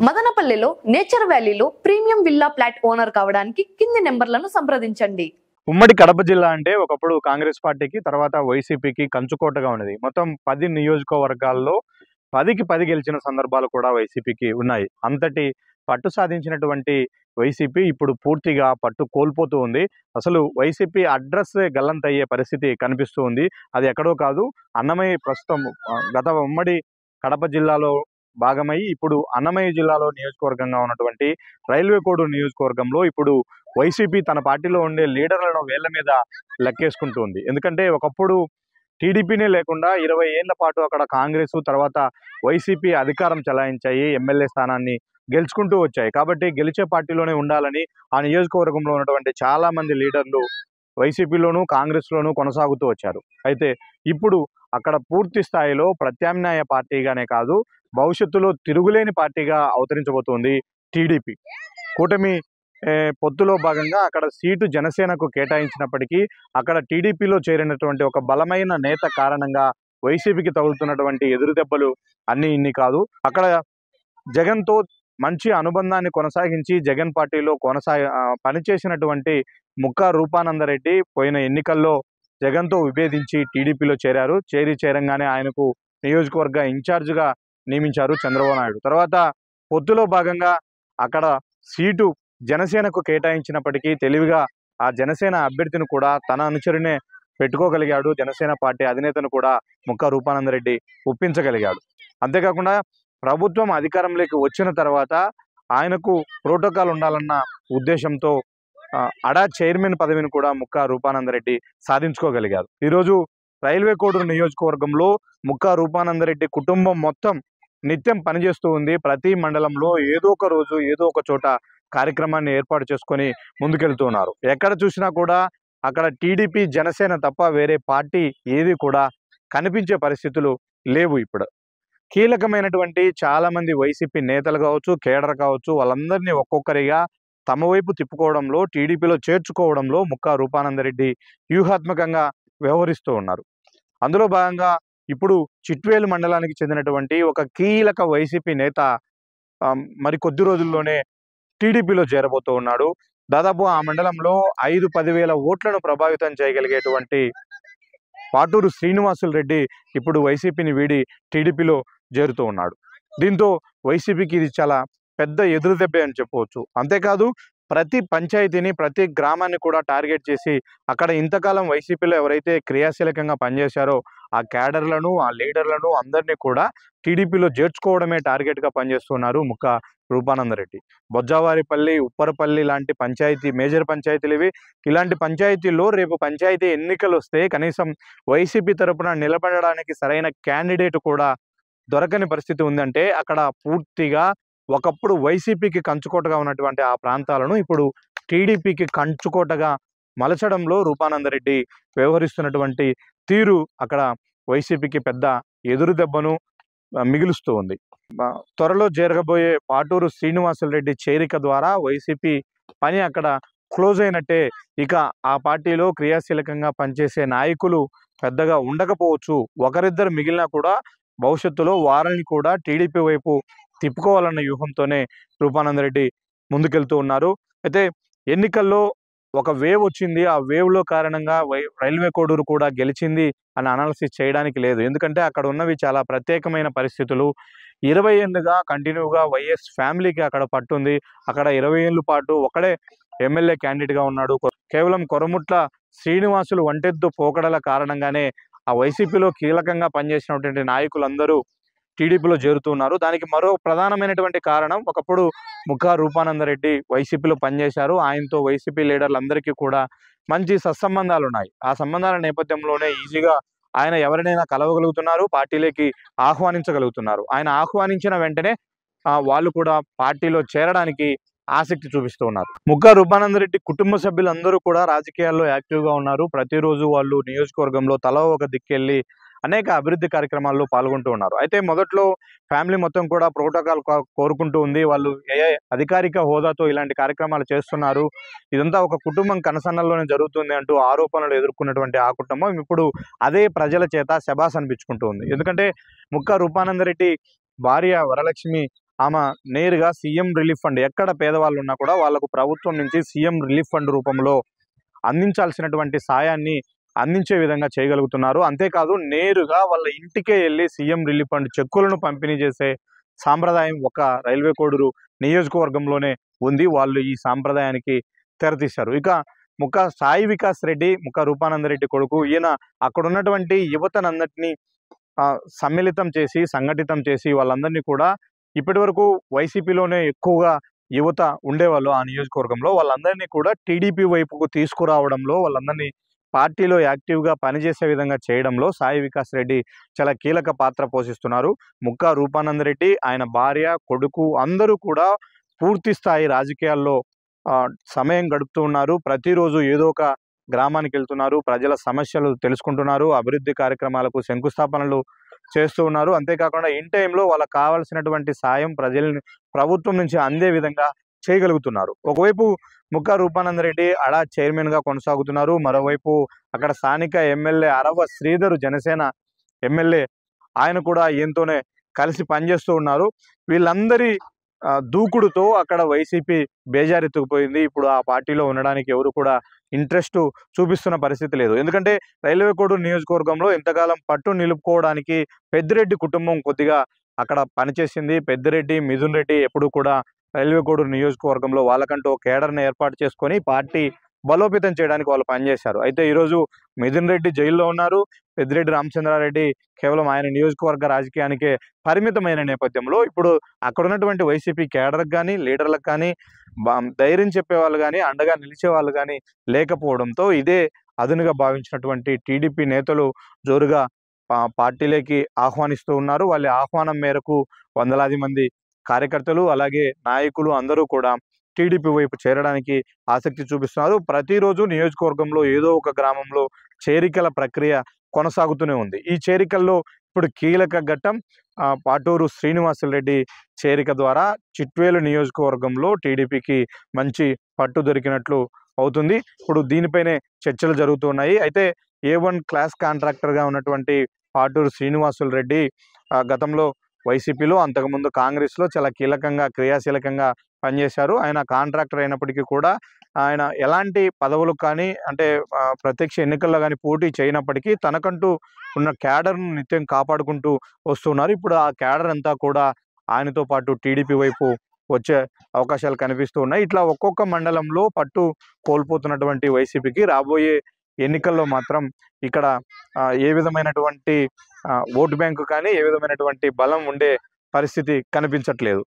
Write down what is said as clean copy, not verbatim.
మదనపల్లిలో నేచర్ వ్యాలీలో premium villa flat owner కావడానికి కింది నెంబర్లను సంప్రదించండి. ఉమ్మడి కడప జిల్లా అంటే ఒకప్పుడు కాంగ్రెస్ పార్టీకి తర్వాత వైసీపీకి కంచుకోటగా ఉన్నది. మొత్తం 10 నియోజకవర్గాల్లో 10కి 10 గెలిచిన సందర్భాలు కూడా వైసీపీకి ఉన్నాయి. అంతటి పట్టు సాధించినటువంటి వైసీపీ ఇప్పుడు పూర్తిగా పట్టు కోల్పోతూ ఉంది. అసలు వైసీపీ అడ్రస్ గల్లంతయ్యే పరిస్థితి కనిపిస్తూ ఉంది. అది ఎక్కడో కాదు, అన్నమయ్య ప్రస్తుతం గత ఉమ్మడి కడప జిల్లాలో భాగమై ఇప్పుడు అన్నమయ్య జిల్లాలో నియోజకవర్గంగా ఉన్నటువంటి రైల్వే కోడూరు నియోజకవర్గంలో ఇప్పుడు వైసీపీ తన పార్టీలో ఉండే లీడర్లను వేళ్ల మీద లెక్కేసుకుంటూ ఉంది. ఎందుకంటే ఒకప్పుడు టీడీపీనే లేకుండా 20 ఏళ్ల పాటు అక్కడ కాంగ్రెస్ తర్వాత వైసీపీ అధికారం చెలాయించాయి, ఎమ్మెల్యే స్థానాన్ని గెలుచుకుంటూ వచ్చాయి. కాబట్టి గెలిచే పార్టీలోనే ఉండాలని ఆ నియోజకవర్గంలో ఉన్నటువంటి చాలా మంది లీడర్లు వైసీపీలోనూ కాంగ్రెస్లోనూ కొనసాగుతూ వచ్చారు. అయితే ఇప్పుడు అక్కడ పూర్తి స్థాయిలో ప్రత్యామ్నాయ పార్టీగానే కాదు, భవిష్యత్తులో తిరుగులేని పార్టీగా అవతరించబోతోంది టీడీపీ. కూటమి పొత్తులో భాగంగా అక్కడ సీటు జనసేనకు కేటాయించినప్పటికీ అక్కడ టీడీపీలో చేరినటువంటి ఒక బలమైన నేత కారణంగా వైసీపీకి తగులుతున్నటువంటి ఎదురు దెబ్బలు అన్ని ఇన్ని కాదు. అక్కడ జగన్తో మంచి అనుబంధాన్ని కొనసాగించి జగన్ పార్టీలో పనిచేసినటువంటి ముక్కా రూపానందరెడ్డి పోయిన ఎన్నికల్లో జగన్తో విభేదించి టీడీపీలో చేరారు. చేరంగానే ఆయనకు నియోజకవర్గ ఇన్ఛార్జిగా నియమించారు చంద్రబాబు నాయుడు. తర్వాత పొత్తులో భాగంగా అక్కడ సీటు జనసేనకు కేటాయించినప్పటికీ తెలివిగా ఆ జనసేన అభ్యర్థిని కూడా తన అనుచరునే పెట్టుకోగలిగాడు. జనసేన పార్టీ అధినేతను కూడా ముక్కా రూపానందరెడ్డి ఒప్పించగలిగాడు. అంతేకాకుండా ప్రభుత్వం అధికారంలోకి వచ్చిన తర్వాత ఆయనకు ప్రోటోకాల్ ఉండాలన్న ఉద్దేశంతో అడా చైర్మన్ పదవిని కూడా ముక్కా రూపానందరెడ్డి సాధించుకోగలిగారు. ఈరోజు రైల్వే కోడూరు నియోజకవర్గంలో ముక్కా రూపానందరెడ్డి కుటుంబం మొత్తం నిత్యం పనిచేస్తూ ఉంది. ప్రతి మండలంలో ఏదో ఒక రోజు ఏదో ఒక చోట కార్యక్రమాన్ని ఏర్పాటు చేసుకొని ముందుకెళ్తూ ఉన్నారు. ఎక్కడ చూసినా కూడా అక్కడ టీడీపీ జనసేన తప్ప వేరే పార్టీ ఏది కూడా కనిపించే పరిస్థితులు లేవు. ఇప్పుడు కీలకమైనటువంటి చాలా మంది వైసీపీ నేతలు కావచ్చు, కేడర్ కావచ్చు, వాళ్ళందరినీ ఒక్కొక్కరిగా తమ వైపు తిప్పుకోవడంలో, టీడీపీలో చేర్చుకోవడంలో ముక్కా రూపానందరెడ్డి వ్యూహాత్మకంగా వ్యవహరిస్తూ ఉన్నారు. అందులో భాగంగా ఇప్పుడు చిట్వేలు మండలానికి చెందినటువంటి ఒక కీలక వైసీపీ నేత మరి కొద్ది రోజుల్లోనే టీడీపీలో చేరబోతూ ఉన్నాడు. దాదాపు ఆ మండలంలో 5-10 వేల ఓట్లను ప్రభావితం చేయగలిగేటువంటి పాటూరు శ్రీనివాసులు రెడ్డి ఇప్పుడు వైసీపీని వీడి టీడీపీలో చేరుతూ ఉన్నాడు. దీంతో వైసీపీకి ఇది చాలా పెద్ద ఎదురు దెబ్బే అని చెప్పవచ్చు. అంతేకాదు ప్రతి పంచాయతీని, ప్రతి గ్రామాన్ని కూడా టార్గెట్ చేసి అక్కడ ఇంతకాలం వైసీపీలో ఎవరైతే క్రియాశీలకంగా పనిచేశారో ఆ క్యాడర్లను, ఆ లీడర్లను అందరినీ కూడా టీడీపీలో చేర్చుకోవడమే టార్గెట్గా పనిచేస్తున్నారు ముక్కా రూపానందరెడ్డి. బొజ్జావారిపల్లి, ఉప్పరపల్లి లాంటి పంచాయతీ మేజర్ పంచాయతీలు ఇవి. ఇలాంటి పంచాయతీల్లో రేపు పంచాయతీ ఎన్నికలు వస్తే కనీసం వైసీపీ తరపున నిలబడడానికి సరైన క్యాండిడేట్ కూడా దొరకని పరిస్థితి ఉందంటే అక్కడ పూర్తిగా ఒకప్పుడు వైసీపీకి కంచుకోటగా ఉన్నటువంటి ఆ ప్రాంతాలను ఇప్పుడు టీడీపీకి కంచుకోటగా మలచడంలో రూపానందరెడ్డి వ్యవహరిస్తున్నటువంటి తీరు అక్కడ వైసీపీకి పెద్ద ఎదురు దెబ్బను మిగులుస్తూ ఉంది. త్వరలో జరగబోయే పాటూరు శ్రీనివాసులు రెడ్డి చేరిక ద్వారా వైసీపీ పని అక్కడ క్లోజ్ అయినట్టే. ఇక ఆ పార్టీలో క్రియాశీలకంగా పనిచేసే నాయకులు పెద్దగా ఉండకపోవచ్చు. ఒకరిద్దరు మిగిలినా కూడా భవిష్యత్తులో వారిని కూడా టీడీపీ వైపు తిప్పుకోవాలన్న వ్యూహంతోనే రూపానందరెడ్డి ముందుకెళ్తూ ఉన్నారు. అయితే ఎన్నికల్లో ఒక వేవ్ వచ్చింది. ఆ వేవ్లో కారణంగా రైల్వే కోడూరు కూడా గెలిచింది అని అనాలిసిస్ చేయడానికి లేదు. ఎందుకంటే అక్కడ ఉన్నవి చాలా ప్రత్యేకమైన పరిస్థితులు. 20 ఏళ్ళుగా కంటిన్యూగా వైఎస్ ఫ్యామిలీకి అక్కడ పట్టుంది. అక్కడ 20 ఏళ్ళ పాటు ఒకడే ఎమ్మెల్యే క్యాండిడేట్గా ఉన్నాడు. కేవలం కొరముట్ల శ్రీనివాసులు వంటెద్దు పోకడల కారణంగానే ఆ వైసీపీలో కీలకంగా పనిచేసినటువంటి నాయకులందరూ టీడీపీలో చేరుతున్నారు. దానికి మరో ప్రధానమైనటువంటి కారణం ఒకప్పుడు ముక్కా రూపానందరెడ్డి వైసీపీలో పనిచేశారు. ఆయనతో వైసీపీ లీడర్లందరికీ కూడా మంచి సత్సంబంధాలు ఉన్నాయి. ఆ సంబంధాల నేపథ్యంలోనే ఈజీగా ఆయన ఎవరినైనా కలవగలుగుతున్నారు, పార్టీలోకి ఆహ్వానించగలుగుతున్నారు. ఆయన ఆహ్వానించిన వెంటనే వాళ్ళు కూడా పార్టీలో చేరడానికి ఆసక్తి చూపిస్తూ ఉన్నారు. ముక్కా రూపానందరెడ్డి కుటుంబ సభ్యులందరూ కూడా రాజకీయాల్లో యాక్టివ్గా ఉన్నారు. ప్రతిరోజు వాళ్ళు నియోజకవర్గంలో తలా ఒక దిక్కెళ్ళి అనేక అభివృద్ధి కార్యక్రమాల్లో పాల్గొంటూ ఉన్నారు. అయితే మొదట్లో ఫ్యామిలీ మొత్తం కూడా ప్రోటోకాల్ కోరుకుంటూ ఉంది. వాళ్ళు ఏ అధికారిక హోదాతో ఇలాంటి కార్యక్రమాలు చేస్తున్నారు, ఇదంతా ఒక కుటుంబం కనసన్నల్లోనే జరుగుతుంది అంటూ ఆరోపణలు ఎదుర్కొన్నటువంటి ఆ కుటుంబం ఇప్పుడు అదే ప్రజల చేత శబాస్ అనిపించుకుంటూ ఉంది. ఎందుకంటే ముక్కా రూపానందరెడ్డి భార్య వరలక్ష్మి ఆమె నేరుగా సీఎం రిలీఫ్ ఫండ్, ఎక్కడ పేదవాళ్ళు ఉన్నా కూడా వాళ్ళకు ప్రభుత్వం నుంచి సీఎం రిలీఫ్ ఫండ్ రూపంలో అందించాల్సినటువంటి సాయాన్ని అందించే విధంగా చేయగలుగుతున్నారు. అంతేకాదు నేరుగా వాళ్ళ ఇంటికే వెళ్ళి సీఎం రిలీఫ్ ఫండ్ చెక్కులను పంపిణీ చేసే సాంప్రదాయం ఒక రైల్వే కోడూరు నియోజకవర్గంలోనే ఉంది. వాళ్ళు ఈ సాంప్రదాయానికి తెరతీశారు. ఇక ముక్క సాయి వికాస్ రెడ్డి, ముక్క రూపానందరెడ్డి కొడుకు, ఈయన అక్కడ ఉన్నటువంటి యువతనందరినీ సమ్మిళితం చేసి, సంఘటితం చేసి వాళ్ళందరినీ కూడా, ఇప్పటి వరకు వైసీపీలోనే ఎక్కువగా యువత ఉండేవాళ్ళు ఆ నియోజకవర్గంలో, వాళ్ళందరినీ కూడా టీడీపీ వైపుకు తీసుకురావడంలో, వాళ్ళందరినీ పార్టీలో యాక్టివ్గా పనిచేసే విధంగా చేయడంలో సాయి వికాస్ రెడ్డి చాలా కీలక పాత్ర పోషిస్తున్నారు. ముక్క రూపానందరెడ్డి, ఆయన భార్య, కొడుకు అందరూ కూడా పూర్తి స్థాయి రాజకీయాల్లో సమయం గడుపుతూ ఉన్నారు. ప్రతిరోజు ఏదో ఒక గ్రామానికి వెళ్తున్నారు, ప్రజల సమస్యలు తెలుసుకుంటున్నారు, అభివృద్ధి కార్యక్రమాలకు శంకుస్థాపనలు చేస్తూ ఉన్నారు. అంతేకాకుండా ఇన్ టైంలో వాళ్ళకి కావాల్సినటువంటి సాయం ప్రభుత్వం నుంచి అందే విధంగా చేయగలుగుతున్నారు. ఒకవైపు ముక్క రూపానందరెడ్డి అడా చైర్మన్గా కొనసాగుతున్నారు. మరోవైపు అక్కడ స్థానిక ఎమ్మెల్యే అరవ శ్రీధర్, జనసేన ఎమ్మెల్యే, ఆయన కూడా ఈయనతోనే కలిసి పనిచేస్తూ ఉన్నారు. వీళ్ళందరి దూకుడుతో అక్కడ వైసీపీ బేజారెత్తుకుపోయింది. ఇప్పుడు ఆ పార్టీలో ఉండడానికి ఎవరు కూడా ఇంట్రెస్ట్ చూపిస్తున్న పరిస్థితి లేదు. ఎందుకంటే రైల్వే కోడూరు నియోజకవర్గంలో ఇంతకాలం పట్టు నిలుపుకోవడానికి పెద్దిరెడ్డి కుటుంబం కొద్దిగా అక్కడ పనిచేసింది. పెద్దిరెడ్డి, మిథున్ రెడ్డి ఎప్పుడు కూడా రైల్వే కోడూరు నియోజకవర్గంలో వాళ్ళకంటూ కేడర్ని ఏర్పాటు చేసుకొని పార్టీ బలోపేతం చేయడానికి వాళ్ళు పనిచేశారు. అయితే ఈరోజు మిథున్ రెడ్డి జైల్లో ఉన్నారు. పెద్దిరెడ్డి రామచంద్రారెడ్డి కేవలం ఆయన నియోజకవర్గ రాజకీయానికే పరిమితమైన నేపథ్యంలో ఇప్పుడు అక్కడ ఉన్నటువంటి వైసీపీ కేడర్కి కానీ, లీడర్లకు కానీ ధైర్యం చెప్పేవాళ్ళు కానీ, అండగా నిలిచే వాళ్ళు కానీ లేకపోవడంతో ఇదే అదునుగా భావించినటువంటి టీడీపీ నేతలు జోరుగా పార్టీలోకి ఆహ్వానిస్తూ ఉన్నారు. వాళ్ళ ఆహ్వానం మేరకు వందలాది మంది కార్యకర్తలు, అలాగే నాయకులు అందరూ కూడా టీడీపీ వైపు చేరడానికి ఆసక్తి చూపిస్తున్నారు. ప్రతిరోజు నియోజకవర్గంలో ఏదో ఒక గ్రామంలో చేరికల ప్రక్రియ కొనసాగుతూనే ఉంది. ఈ చేరికల్లో ఇప్పుడు కీలక ఘట్టం పాటూరు శ్రీనివాసులరెడ్డి చేరిక ద్వారా చిట్వేలు నియోజకవర్గంలో టీడీపీకి మంచి పట్టు దొరికినట్లు అవుతుంది. ఇప్పుడు దీనిపైనే చర్చలు జరుగుతున్నాయి. అయితే A1 క్లాస్ కాంట్రాక్టర్గా ఉన్నటువంటి పాటూరు శ్రీనివాసులరెడ్డి గతంలో వైసీపీలో, అంతకుముందు కాంగ్రెస్లో చాలా కీలకంగా, క్రియాశీలకంగా పనిచేశారు. ఆయన కాంట్రాక్టర్ అయినప్పటికీ కూడా ఆయన ఎలాంటి పదవులకు కానీ, అంటే ప్రత్యక్ష ఎన్నికల్లో కానీ పోటీ చేయనప్పటికీ తనకంటూ ఉన్న క్యాడర్ను నిత్యం కాపాడుకుంటూ వస్తున్నారు. ఇప్పుడు ఆ క్యాడర్ అంతా కూడా ఆయనతో పాటు టీడీపీ వైపు వచ్చే అవకాశాలు కనిపిస్తూ ఉన్నాయి. ఇట్లా ఒక్కొక్క మండలంలో పట్టు కోల్పోతున్నటువంటి వైసీపీకి రాబోయే ఎన్నికల్లో మాత్రం ఇక్కడ ఏ విధమైనటువంటి ఓటు బ్యాంకు కానీ, ఏ విధమైనటువంటి బలం ఉండే పరిస్థితి కనిపించట్లేదు.